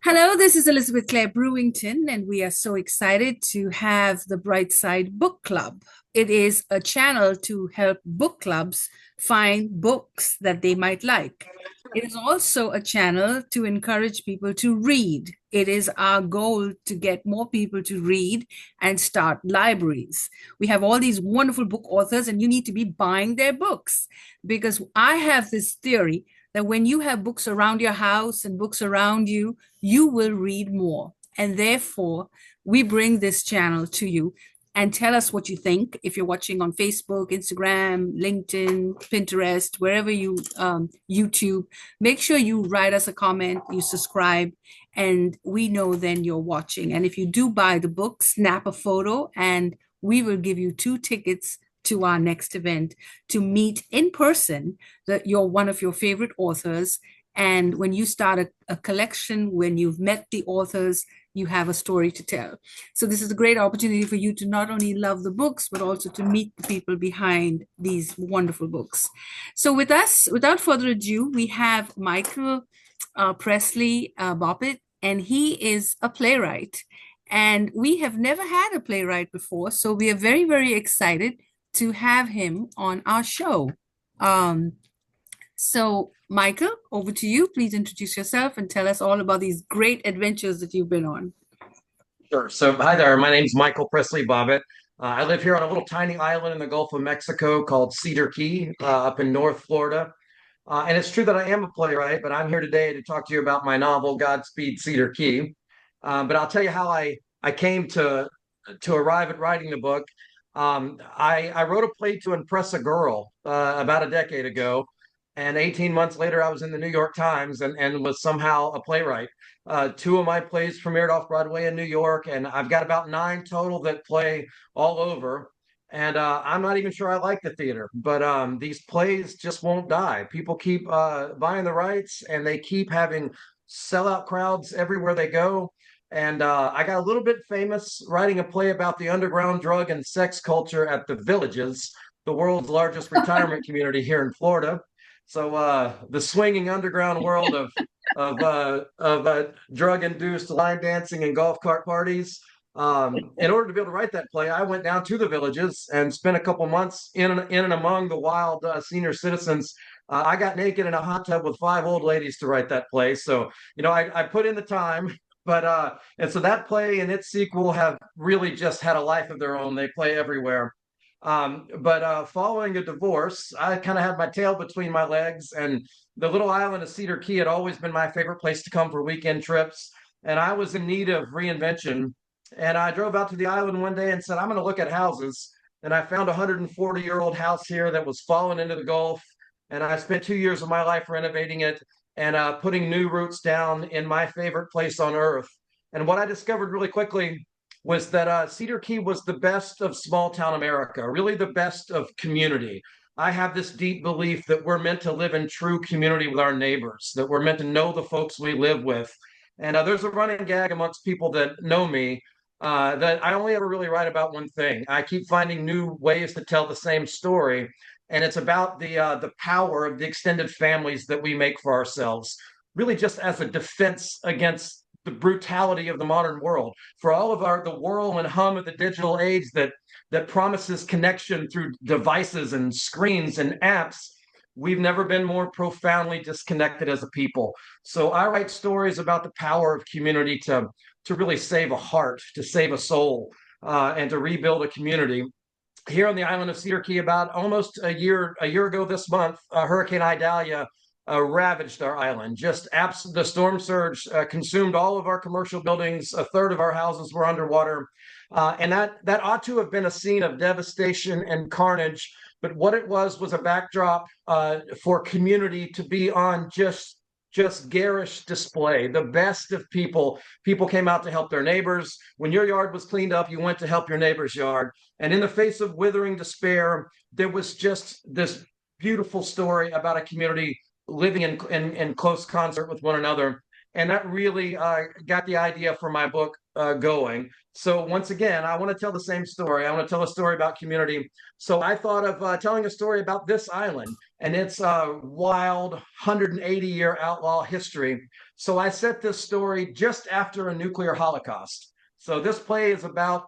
Hello, this is Elizabeth Clare Brewington, and we are so excited to have the Brightside Book Club. It is a channel to help book clubs find books that they might like. It is also a channel to encourage people to read. It is our goal to get more people to read and start libraries. We have all these wonderful book authors, and you need to be buying their books because I have this theory that when you have books around your house and books around you, you will read more. And therefore, we bring this channel to you and tell us what you think. If you're watching on Facebook, Instagram, LinkedIn, Pinterest, wherever YouTube, make sure you write us a comment, you subscribe, and we know then you're watching. And if you do buy the book, snap a photo, and we will give you 2 tickets to our next event to meet in person that you're one of your favorite authors. And when you start a collection, when you've met the authors, you have a story to tell. So this is a great opportunity for you to not only love the books, but also to meet the people behind these wonderful books. So with us, without further ado, we have Michael Presley Bobbitt, and he is a playwright. And we have never had a playwright before, so we are very, very excited to have him on our show. Um, so, Michael, over to you. Please introduce yourself and tell us all about these great adventures that you've been on. Sure. So, hi there. My name's Michael Presley Bobbitt. I live here on a little tiny island in the Gulf of Mexico called Cedar Key, up in North Florida. And it's true that I am a playwright, but I'm here today to talk to you about my novel, Godspeed Cedar Key. But I'll tell you how I came to arrive at writing the book. I wrote a play to impress a girl about a decade ago, and 18 months later, I was in the New York Times and was somehow a playwright. Two of my plays premiered off Broadway in New York, and I've got about nine total that play all over. And I'm not even sure I like the theater, but these plays just won't die. People keep buying the rights, and they keep having sellout crowds everywhere they go. And I got a little bit famous writing a play about the underground drug and sex culture at the Villages, the world's largest retirement community here in Florida. So the swinging underground world of drug-induced line dancing and golf cart parties. In order to be able to write that play, I went down to the Villages and spent a couple months in and among the wild senior citizens. I got naked in a hot tub with five old ladies to write that play. So, I put in the time, but and so that play and its sequel have really just had a life of their own. They play everywhere. But following a divorce, I kind of had my tail between my legs, and the little island of Cedar Key had always been my favorite place to come for weekend trips. And I was in need of reinvention. And I drove out to the island one day and said, I'm going to look at houses. And I found a 140-year-old house here that was fallen into the Gulf. And I spent 2 years of my life renovating it and putting new roots down in my favorite place on earth. And what I discovered really quickly was that Cedar Key was the best of small town America, really the best of community. I have this deep belief that we're meant to live in true community with our neighbors, that we're meant to know the folks we live with. And there's a running gag amongst people that know me that I only ever really write about one thing. I keep finding new ways to tell the same story, and it's about the power of the extended families that we make for ourselves, really just as a defense against the brutality of the modern world. For all of the whirl and hum of the digital age that promises connection through devices and screens and apps, we've never been more profoundly disconnected as a people. So I write stories about the power of community to really save a heart, to save a soul, and to rebuild a community. Here on the island of Cedar Key, about almost a year ago this month, Hurricane Idalia ravaged our island. The storm surge consumed all of our commercial buildings. A third of our houses were underwater, and that ought to have been a scene of devastation and carnage. But what it was a backdrop for community to be on just garish display. The best of people. People came out to help their neighbors. When your yard was cleaned up, you went to help your neighbor's yard. And in the face of withering despair, there was just this beautiful story about a community living in close concert with one another. and that really got the idea for my book going. So once again, I want to tell the same story. I want to tell a story about community. So I thought of telling a story about this island and its wild 180-year outlaw history. So I set this story just after a nuclear holocaust. So this play is about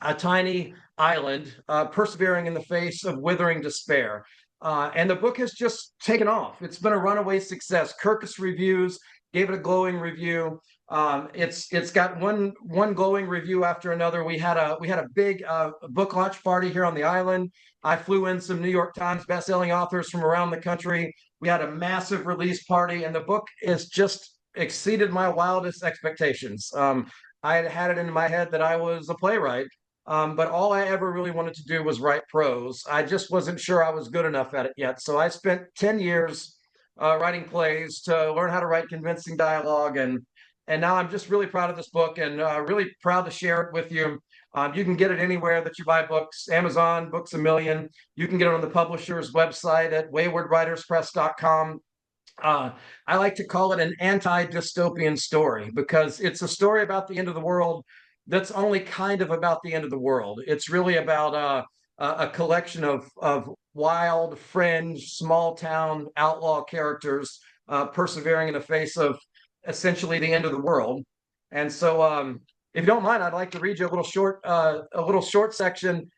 a tiny island persevering in the face of withering despair. And the book has just taken off. It's been a runaway success. Kirkus Reviews gave it a glowing review. It's got one glowing review after another. We had a big book launch party here on the island. I flew in some New York Times bestselling authors from around the country. We had a massive release party, and the book is just exceeded my wildest expectations. I had it in my head that I was a playwright, but all I ever really wanted to do was write prose. I just wasn't sure I was good enough at it yet. So I spent 10 years writing plays to learn how to write convincing dialogue. And now I'm just really proud of this book and really proud to share it with you. You can get it anywhere that you buy books, Amazon, Books A Million. You can get it on the publisher's website at waywardwriterspress.com. I like to call it an anti-dystopian story because it's a story about the end of the world that's only kind of about the end of the world. It's really about a collection of wild, fringe, small town outlaw characters persevering in the face of essentially the end of the world. And so, if you don't mind, I'd like to read you a little short section.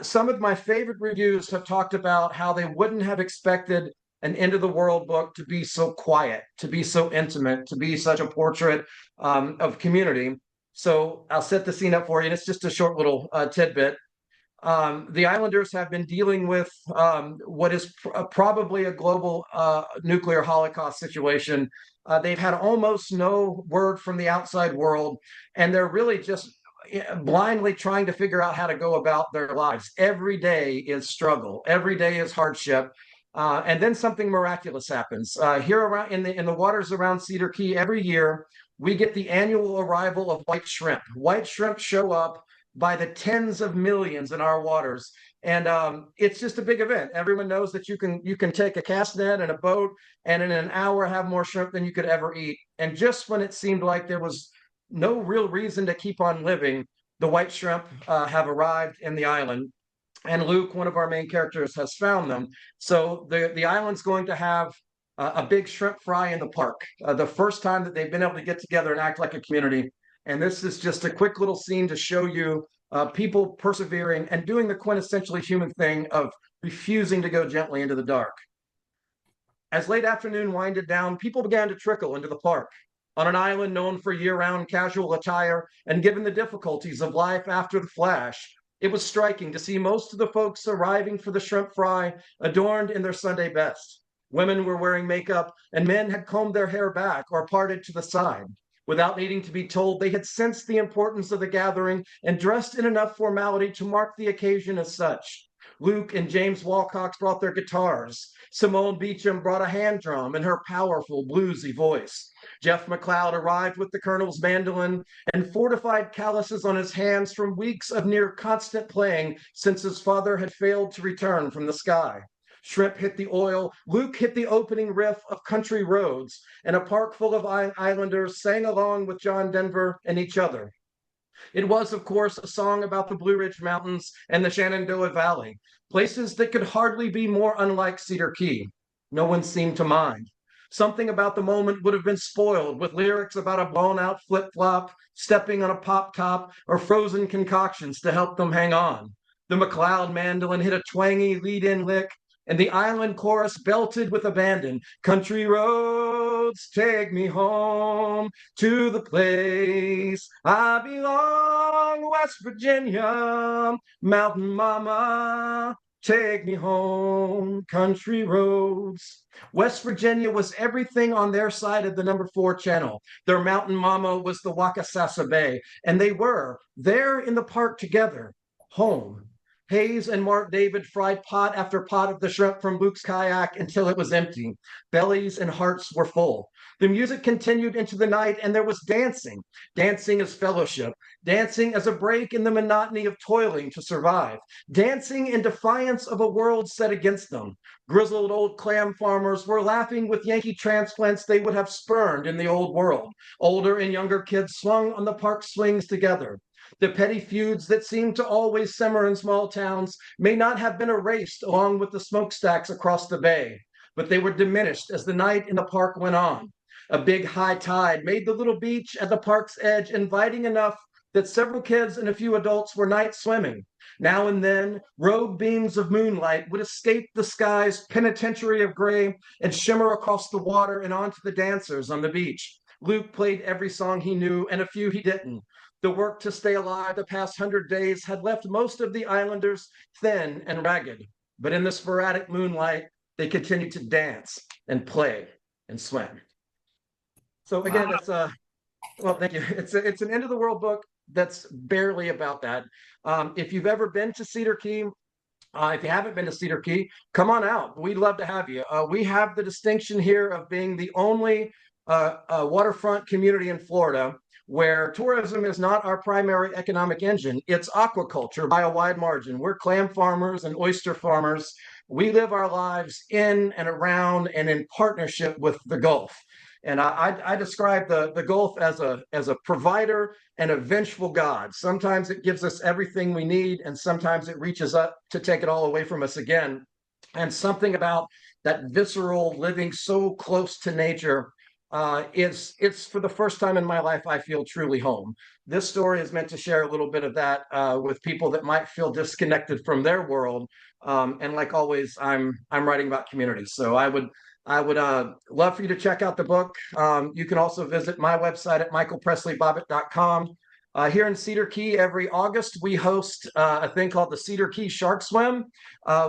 Some of my favorite reviews have talked about how they wouldn't have expected an end of the world book to be so quiet, to be so intimate, to be such a portrait of community. So I'll set the scene up for you. And it's just a short little tidbit. The Islanders have been dealing with what is probably a global nuclear holocaust situation. They've had almost no word from the outside world, and they're really just blindly trying to figure out how to go about their lives. Every day is struggle. Every day is hardship. And then something miraculous happens. Here around in the waters around Cedar Key, every year we get the annual arrival of white shrimp. White shrimp show up by the tens of millions in our waters, and it's just a big event. Everyone knows that you can take a cast net and a boat, and in an hour have more shrimp than you could ever eat. And just when it seemed like there was no real reason to keep on living, the white shrimp have arrived in the island, and Luke, one of our main characters, has found them. So the island's going to have a big shrimp fry in the park, the first time that they've been able to get together and act like a community. And this is just a quick little scene to show you people persevering and doing the quintessentially human thing of refusing to go gently into the dark. As late afternoon winded down, people began to trickle into the park. On an island known for year-round casual attire, and given the difficulties of life after the flash, it was striking to see most of the folks arriving for the shrimp fry adorned in their Sunday best. Women were wearing makeup, and men had combed their hair back or parted to the side. Without needing to be told, they had sensed the importance of the gathering and dressed in enough formality to mark the occasion as such. Luke and James Wilcox brought their guitars. Simone Beecham brought a hand drum in her powerful, bluesy voice. Jeff McLeod arrived with the Colonel's mandolin and fortified calluses on his hands from weeks of near constant playing since his father had failed to return from the sky. Shrimp hit the oil, Luke hit the opening riff of Country Roads, and a park full of islanders sang along with John Denver and each other. It was, of course, a song about the Blue Ridge Mountains and the Shenandoah Valley, places that could hardly be more unlike Cedar Key. No one seemed to mind. Something about the moment would have been spoiled with lyrics about a blown-out flip-flop, stepping on a pop top, or frozen concoctions to help them hang on. The McLeod mandolin hit a twangy lead-in lick, and the island chorus belted with abandon. Country roads, take me home to the place I belong, West Virginia, Mountain Mama, take me home, country roads. West Virginia was everything on their side of the number 4 channel. Their mountain mama was the Wakasasa Bay, and they were there in the park together, home. Hayes and Mark David fried pot after pot of the shrimp from Luke's kayak until it was empty. Bellies and hearts were full. The music continued into the night, and there was dancing. Dancing as fellowship, dancing as a break in the monotony of toiling to survive, dancing in defiance of a world set against them. Grizzled old clam farmers were laughing with Yankee transplants they would have spurned in the old world. Older and younger kids swung on the park swings together. The petty feuds that seem to always simmer in small towns may not have been erased along with the smokestacks across the bay, but they were diminished as the night in the park went on. A big high tide made the little beach at the park's edge inviting enough that several kids and a few adults were night swimming. Now and then, rogue beams of moonlight would escape the sky's penitentiary of gray and shimmer across the water and onto the dancers on the beach. Luke played every song he knew and a few he didn't. The work to stay alive the past 100 days had left most of the islanders thin and ragged, but in the sporadic moonlight, they continued to dance and play and swim. So again, Wow. it's well, thank you. It's an end of the world book that's barely about that. If you've ever been to Cedar Key, if you haven't been to Cedar Key, come on out. We'd love to have you. We have the distinction here of being the only waterfront community in Florida where tourism is not our primary economic engine. It's aquaculture by a wide margin. We're clam farmers and oyster farmers. We live our lives in and around and in partnership with the Gulf. And I describe the Gulf as a provider and a vengeful God. Sometimes it gives us everything we need, and sometimes it reaches up to take it all away from us again. And something about that visceral living so close to nature it's for the first time in my life I feel truly home. This story is meant to share a little bit of that with people that might feel disconnected from their world. And like always, I'm writing about community, so I would love for you to check out the book. You can also visit my website at michaelpresleyBobbitt.com. Here in Cedar Key, every August, we host a thing called the Cedar Key Shark Swim.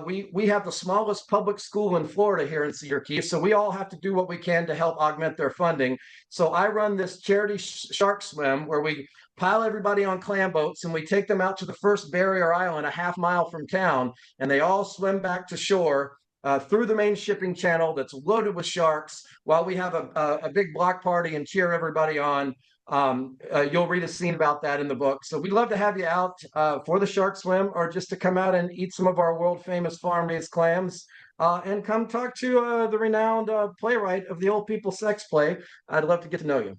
We have the smallest public school in Florida here in Cedar Key, so we all have to do what we can to help augment their funding. So I run this charity shark swim where we pile everybody on clam boats and we take them out to the first barrier island a half mile from town, and they all swim back to shore through the main shipping channel that's loaded with sharks while we have a big block party and cheer everybody on. You'll read a scene about that in the book. So we'd love to have you out for the shark swim or just to come out and eat some of our world famous farm-raised clams and come talk to the renowned playwright of the Old People Sex Play. I'd love to get to know you.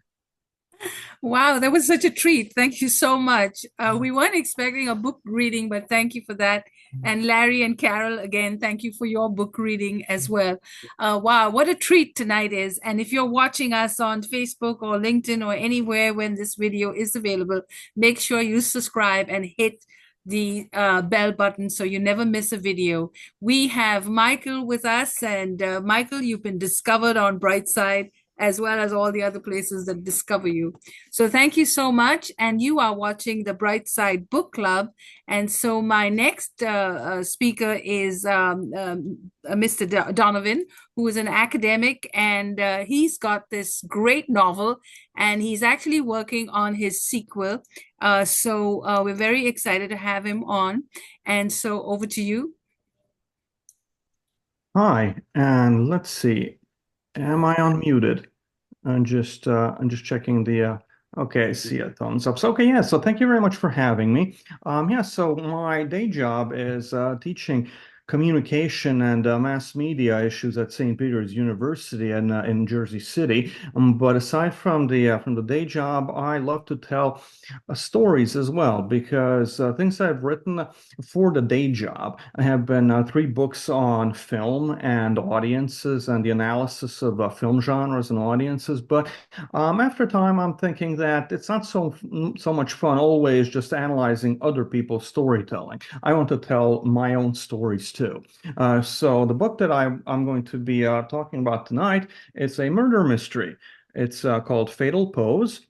Wow, that was such a treat. Thank you so much. We weren't expecting a book reading, but thank you for that. And Larry and Carol, again, thank you for your book reading as well. Wow, what a treat tonight is. And if you're watching us on Facebook or LinkedIn or anywhere when this video is available, make sure you subscribe and hit the bell button so you never miss a video. We have Michael with us, and Michael, you've been discovered on Brightside as well as all the other places that discover you. So thank you so much. And you are watching the Brightside Book Club. And so my next speaker is Mr. Donovan, who is an academic, and he's got this great novel, and he's actually working on his sequel. So we're very excited to have him on. And so over to you. Hi, and let's see. Am I unmuted? I'm just checking the okay, I see a thumbs up. So okay, yeah, so thank you very much for having me. Yeah, so my day job is teaching communication and mass media issues at St. Peter's University in Jersey City. But aside from the day job, I love to tell stories as well because things I've written for the day job. I have been 3 books on film and audiences and the analysis of film genres and audiences. But after time, I'm thinking that it's not so much fun always just analyzing other people's storytelling. I want to tell my own stories too. So the book that I'm going to be talking about tonight, it's a murder mystery. It's called Fatal Pose.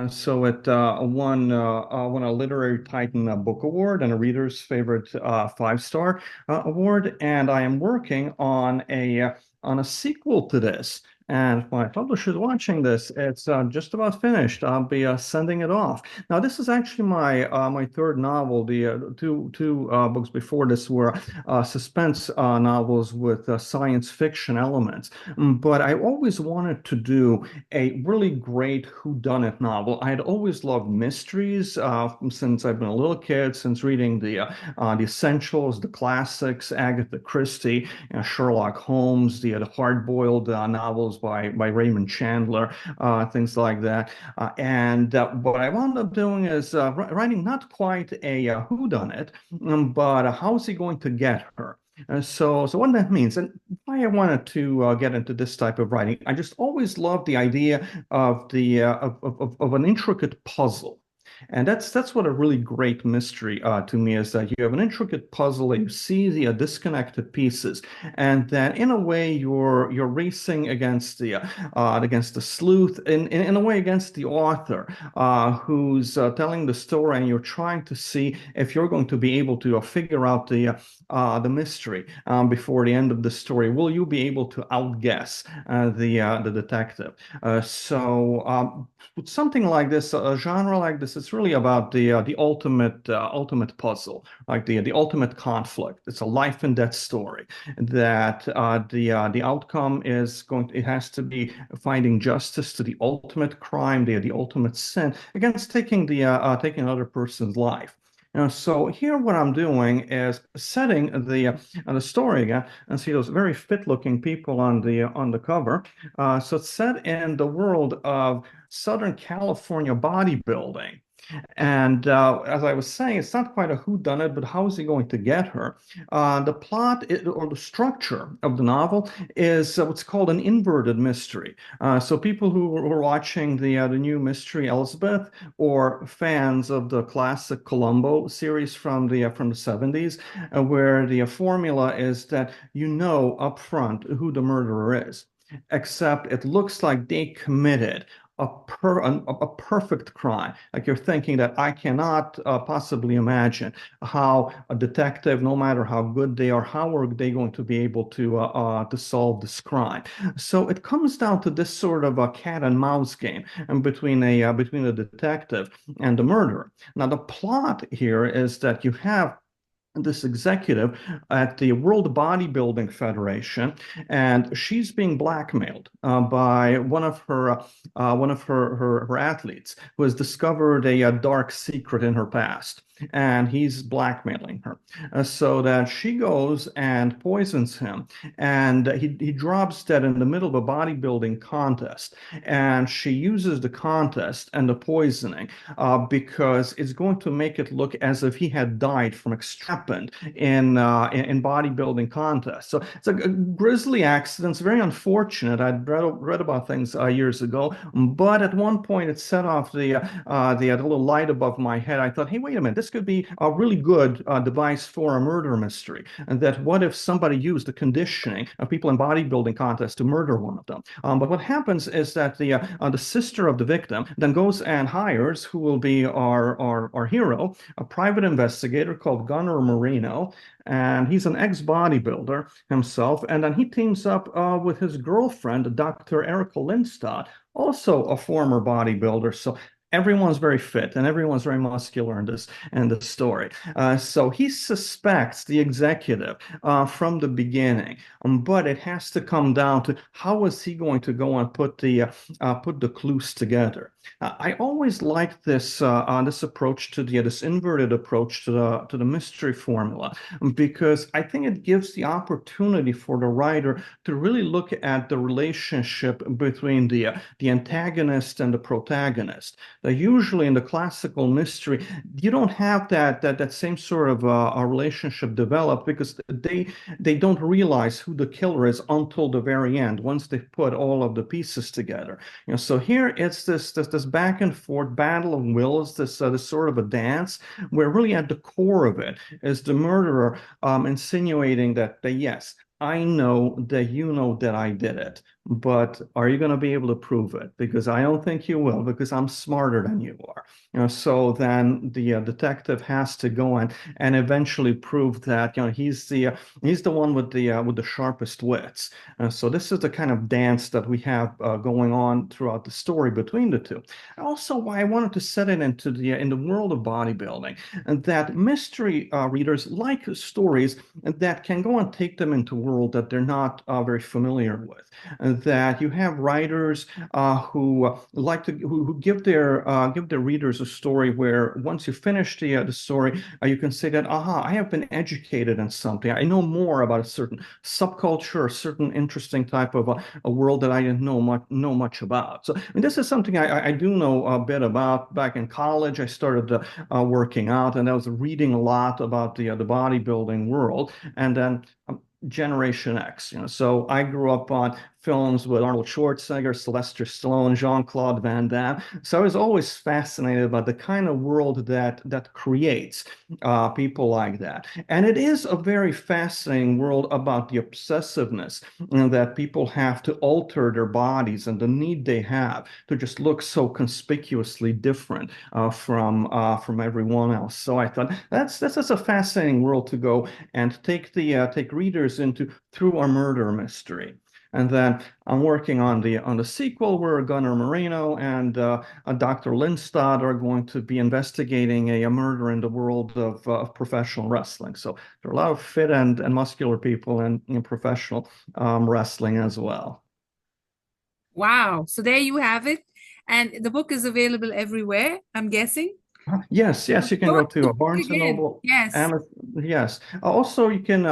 So it won a Literary Titan Book Award and a Reader's Favorite 5-star award. And I am working on a sequel to this. And if my publisher's watching this, it's just about finished. I'll be sending it off. Now, this is actually my third novel. The two books before this were suspense novels with science fiction elements. But I always wanted to do a really great whodunit novel. I had always loved mysteries since I've been a little kid, since reading the essentials, the classics, Agatha Christie, Sherlock Holmes, the hard-boiled novels by Raymond Chandler, things like that. And what I wound up doing is writing not quite a whodunit, but how's he going to get her? So what that means, and why I wanted to get into this type of writing, I just always loved the idea of of an intricate puzzle. And that's what a really great mystery to me is, that you have an intricate puzzle and you see the disconnected pieces, and that in a way you're racing against the sleuth, in a way against the author who's telling the story, and you're trying to see if you're going to be able to figure out the mystery before the end of the story. Will you be able to outguess the detective? With something like this, a genre like this, it's really about the ultimate puzzle, like the ultimate conflict. It's a life and death story that the outcome is it has to be finding justice to the ultimate crime, the ultimate sin against taking another person's life. So here what I'm doing is setting the story again, and see those very fit-looking people on the cover. So it's set in the world of Southern California bodybuilding. And as I was saying, it's not quite a whodunit, but how is he going to get her? The plot or the structure of the novel is what's called an inverted mystery. So people who are watching the new Mystery Elsbeth, or fans of the classic Columbo series from the 70s, where the formula is that you know up front who the murderer is, except it looks like they committed a perfect crime. Like, you're thinking that I cannot possibly imagine how a detective, no matter how good they are, how are they going to be able to solve this crime? So it comes down to this sort of a cat and mouse game, and between the detective and the murderer. Now, the plot here is that you have this executive at the World Bodybuilding Federation, and she's being blackmailed by one of her athletes, who has discovered a dark secret in her past, and he's blackmailing her, so that she goes and poisons him, and he drops dead in the middle of a bodybuilding contest, and she uses the contest and the poisoning because it's going to make it look as if he had died from extrapent in bodybuilding contests. So it's a grisly accident. It's very unfortunate. I'd read about things years ago, but at one point it set off the little light above my head. I thought, hey, wait a minute, this could be a really good device for a murder mystery. And that what if somebody used the conditioning of people in bodybuilding contests to murder one of them? But what happens is that the sister of the victim then goes and hires, who will be our hero, a private investigator called Gunnar Marino, and he's an ex-bodybuilder himself. And then he teams up with his girlfriend, Dr. Erica Lindstad, also a former bodybuilder. So everyone's very fit and everyone's very muscular in this story. So he suspects the executive from the beginning, but it has to come down to how is he going to go and put the clues together. I always liked this approach to this inverted approach to the mystery formula, because I think it gives the opportunity for the writer to really look at the relationship between the antagonist and the protagonist. Usually in the classical mystery, you don't have that same sort of a relationship developed, because they don't realize who the killer is until the very end, once they've put all of the pieces together. So here it's this back and forth battle of wills, this sort of a dance, where really at the core of it is the murderer insinuating that yes, I know that you know that I did it, but are you going to be able to prove it? Because I don't think you will, because I'm smarter than you are. So then the detective has to go and eventually prove that he's the one with the sharpest wits. So this is the kind of dance that we have going on throughout the story between the two. Also, why I wanted to set it into the in the world of bodybuilding, and that mystery readers like stories that can go and take them into a world that they're not very familiar with. And that you have writers who like to who give their readers a story where once you finish the story, you can say that, aha, I have been educated in something. I know more about a certain subculture, a certain interesting type of a world that I didn't know much about. So, I mean, this is something I do know a bit about. Back in college, I started working out, and I was reading a lot about the bodybuilding world, and then. Generation X, So I grew up on films with Arnold Schwarzenegger, Sylvester Stallone, Jean-Claude Van Damme. So I was always fascinated by the kind of world that creates people like that. And it is a very fascinating world about the obsessiveness that people have to alter their bodies and the need they have to just look so conspicuously different from everyone else. So I thought that's a fascinating world to go and take readers into through a murder mystery. And then I'm working on the sequel where Gunnar Marino and Dr. Lindstad are going to be investigating a murder in the world of professional wrestling. So there are a lot of fit and muscular people in professional wrestling as well. Wow. So there you have it. And the book is available everywhere, I'm guessing. Yes, yes, you can Go go to the to book Barnes and again. Noble, Yes. Amazon. Yes. Also, you can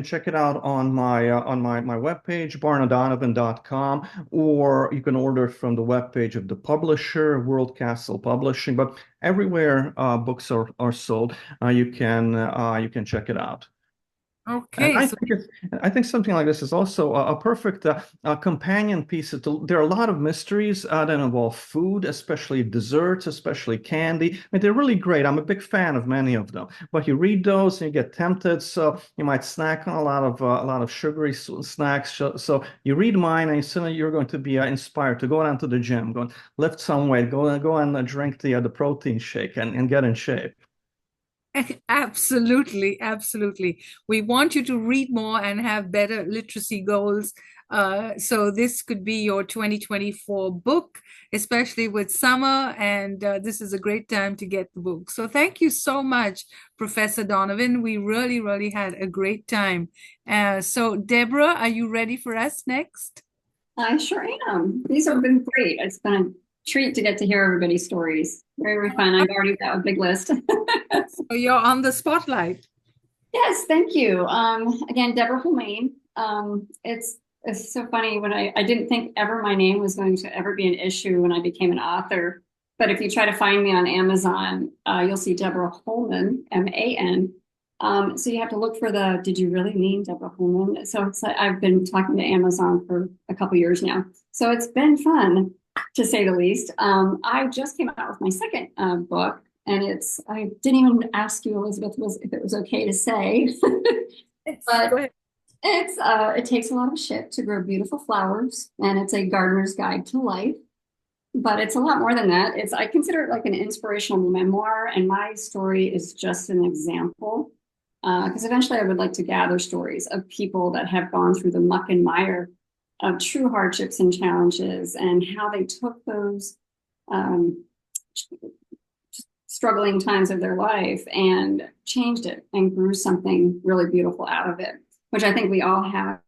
check it out on my webpage, barnadonovan.com, or you can order it from the webpage of the publisher, World Castle Publishing. But everywhere books are sold, you can check it out. And Okay. So I think something like this is also a perfect companion piece. There are a lot of mysteries that involve food, especially desserts, especially candy. I mean, they're really great. I'm a big fan of many of them. But you read those and you get tempted, so you might snack on a lot of sugary snacks. So you read mine, and suddenly you're going to be inspired to go down to the gym, go and lift some weight, go and drink the protein shake and get in shape. absolutely, absolutely. We want you to read more and have better literacy goals. So this could be your 2024 book, especially with summer, and this is a great time to get the book. So thank you so much, Professor Donovan. We really, really had a great time. So Deborah, are you ready for us next? I sure am. These have been great. It's been a treat to get to hear everybody's stories. Very, very fun. I've already got a big list. So you're on the spotlight. Yes, thank you. Again, Deborah Holmain. It's so funny when I didn't think ever my name was going to ever be an issue when I became an author. But if you try to find me on Amazon, you'll see Deborah Holman, M-A-N. So you have to look for did you really mean Deborah Holman? So it's like I've been talking to Amazon for a couple years now. So it's been fun, to say the least. I just came out with my second book, and I didn't even ask you, Elizabeth, if it was okay to say, but Go ahead. it takes a lot of shit to grow beautiful flowers, and it's a gardener's guide to life. But it's a lot more than that. I consider it like an inspirational memoir, and my story is just an example. Because eventually I would like to gather stories of people that have gone through the muck and mire of true hardships and challenges, and how they took those struggling times of their life and changed it and grew something really beautiful out of it, which I think we all have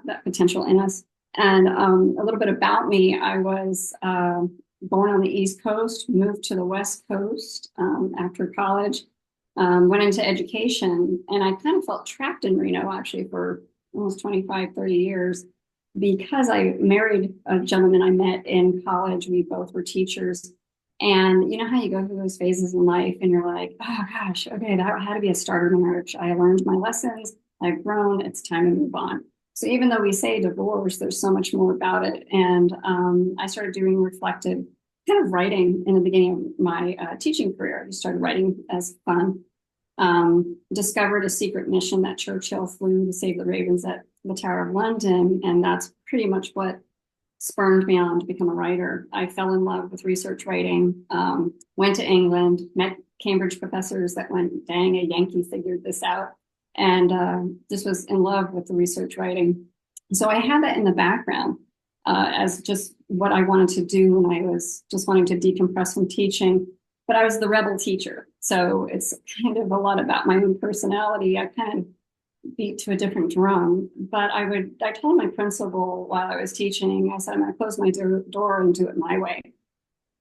that potential in us. And a little bit about me, I was born on the East Coast, moved to the West Coast after college, went into education, and I kind of felt trapped in Reno actually for almost 25, 30 years, because I married a gentleman I met in college. We both were teachers. And you know how you go through those phases in life and you're like, oh gosh, okay, that had to be a starter marriage. I learned my lessons, I've grown, it's time to move on. So even though we say divorce, there's so much more about it. And I started doing reflective kind of writing in the beginning of my teaching career. I just started writing as fun. Discovered a secret mission that Churchill flew to save the ravens at the Tower of London. And that's pretty much what spurred me on to become a writer. I fell in love with research writing, went to England, met Cambridge professors that went, dang, a Yankee figured this out, and just was in love with the research writing. So I had that in the background as just what I wanted to do when I was just wanting to decompress from teaching. But I was the rebel teacher. So it's kind of a lot about my own personality. I kind of beat to a different drum. But I told my principal while I was teaching, I said, I'm going to close my door and do it my way.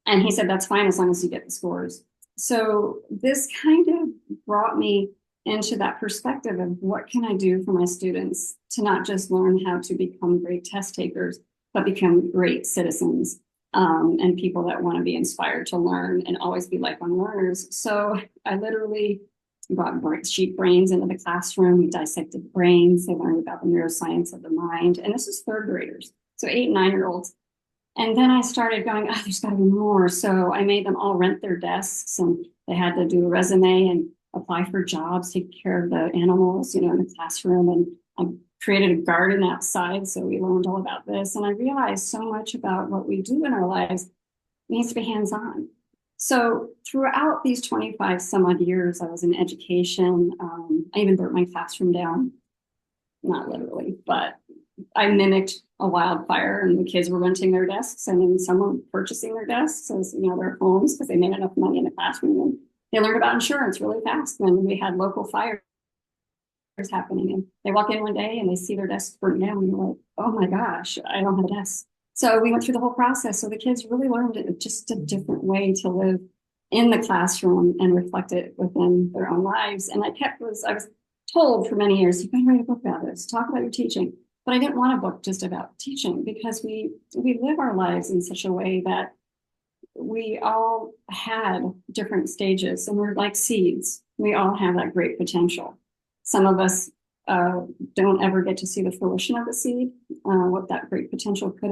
And he said, that's fine as long as you get the scores. So this kind of brought me into that perspective of what can I do for my students to not just learn how to become great test takers, but become great citizens and people that want to be inspired to learn and always be lifelong learners. So I literally brought sheep brains into the classroom. We dissected brains. They learned about the neuroscience of the mind. And this is third graders, so 8 and 9-year-olds. And then I started going, oh, there's got to be more. So I made them all rent their desks, and they had to do a resume and apply for jobs, take care of the animals, in the classroom. And I created a garden outside. So we learned all about this. And I realized so much about what we do in our lives needs to be hands-on. So throughout these 25 some odd years, I was in education. I even burnt my classroom down, not literally, but I mimicked a wildfire, and the kids were renting their desks, and then someone purchasing their desks as their homes because they made enough money in the classroom, and they learned about insurance really fast. And we had local fires happening, and they walk in one day and they see their desks burnt down, and they're like, oh my gosh, I don't have a desk. So we went through the whole process. So the kids really learned just a different way to live in the classroom and reflect it within their own lives. And I was told for many years, you can write a book about this, talk about your teaching. But I didn't want a book just about teaching, because we live our lives in such a way that we all had different stages, and we're like seeds. We all have that great potential. Some of us don't ever get to see the fruition of the seed, what that great potential could